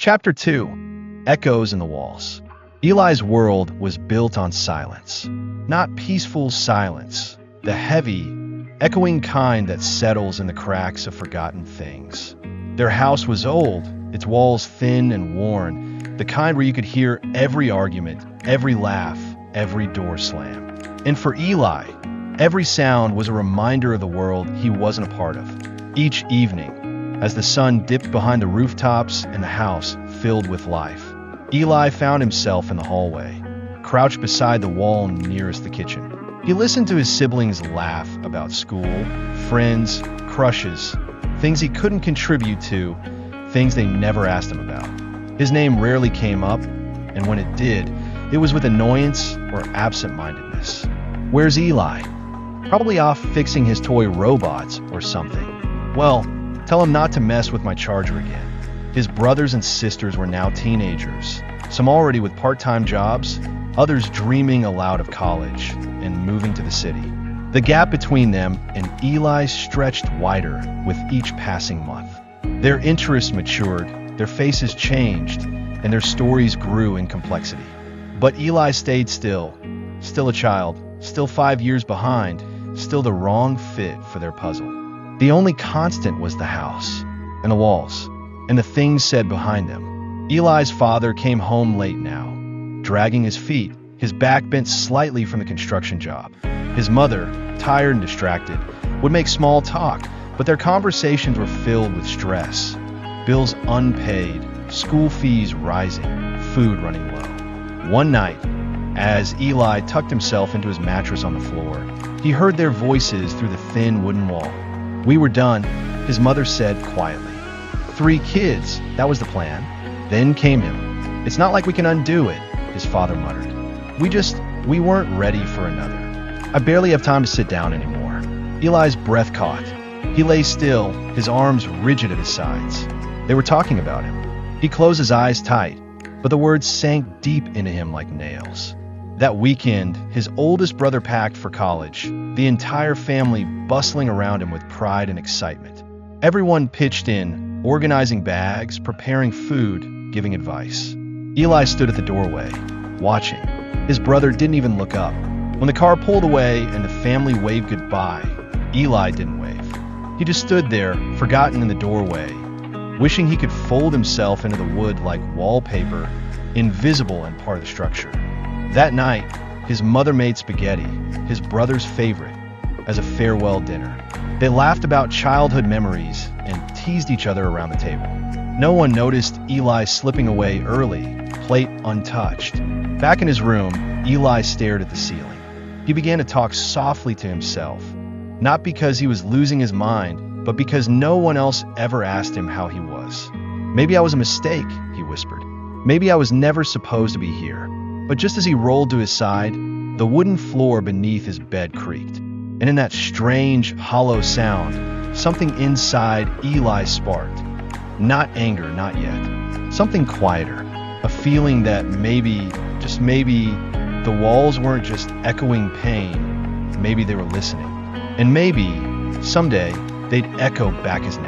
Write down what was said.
Chapter 2: Echoes in the Walls. Eli's world was built on silence. Not peaceful silence, the heavy, echoing kind that settles in the cracks of forgotten things. Their house was old, its walls thin and worn, the kind where you could hear every argument, every laugh, every door slam. And for Eli, every sound was a reminder of the world he wasn't a part of. Each evening, as the sun dipped behind the rooftops and the house filled with life, Eli found himself in the hallway, crouched beside the wall nearest the kitchen. He listened to his siblings laugh about school, friends, crushes, things he couldn't contribute to, things they never asked him about. His name rarely came up, and when it did, it was with annoyance or absent-mindedness. Where's Eli? Probably off fixing his toy robots or something. Well, tell him not to mess with my charger again. His brothers and sisters were now teenagers, some already with part-time jobs, others dreaming aloud of college and moving to the city. The gap between them and Eli stretched wider with each passing month. Their interests matured, their faces changed, and their stories grew in complexity. But Eli stayed still a child, still 5 years behind, still the wrong fit for their puzzle. The only constant was the house, and the walls, and the things said behind them. Eli's father came home late now, dragging his feet, his back bent slightly from the construction job. His mother, tired and distracted, would make small talk, but their conversations were filled with stress. Bills unpaid, school fees rising, food running low. One night, as Eli tucked himself into his mattress on the floor, he heard their voices through the thin wooden wall. "We were done," his mother said quietly. 3 kids, that was the plan. Then came him. "It's not like we can undo it," his father muttered. We weren't ready for another. I barely have time to sit down anymore." Eli's breath caught. He lay still, his arms rigid at his sides. They were talking about him. He closed his eyes tight, but the words sank deep into him like nails. That weekend, his oldest brother packed for college, the entire family bustling around him with pride and excitement. Everyone pitched in, organizing bags, preparing food, giving advice. Eli stood at the doorway, watching. His brother didn't even look up. When the car pulled away and the family waved goodbye, Eli didn't wave. He just stood there, forgotten in the doorway, wishing he could fold himself into the wood like wallpaper, invisible and part of the structure. That night, his mother made spaghetti, his brother's favorite, as a farewell dinner. They laughed about childhood memories and teased each other around the table. No one noticed Eli slipping away early, plate untouched. Back in his room, Eli stared at the ceiling. He began to talk softly to himself, not because he was losing his mind, but because no one else ever asked him how he was. "Maybe I was a mistake," he whispered. "Maybe I was never supposed to be here." But just as he rolled to his side, the wooden floor beneath his bed creaked. And in that strange, hollow sound, something inside Eli sparked. Not anger, not yet. Something quieter. A feeling that maybe, just maybe, the walls weren't just echoing pain. Maybe they were listening. And maybe, someday, they'd echo back his name.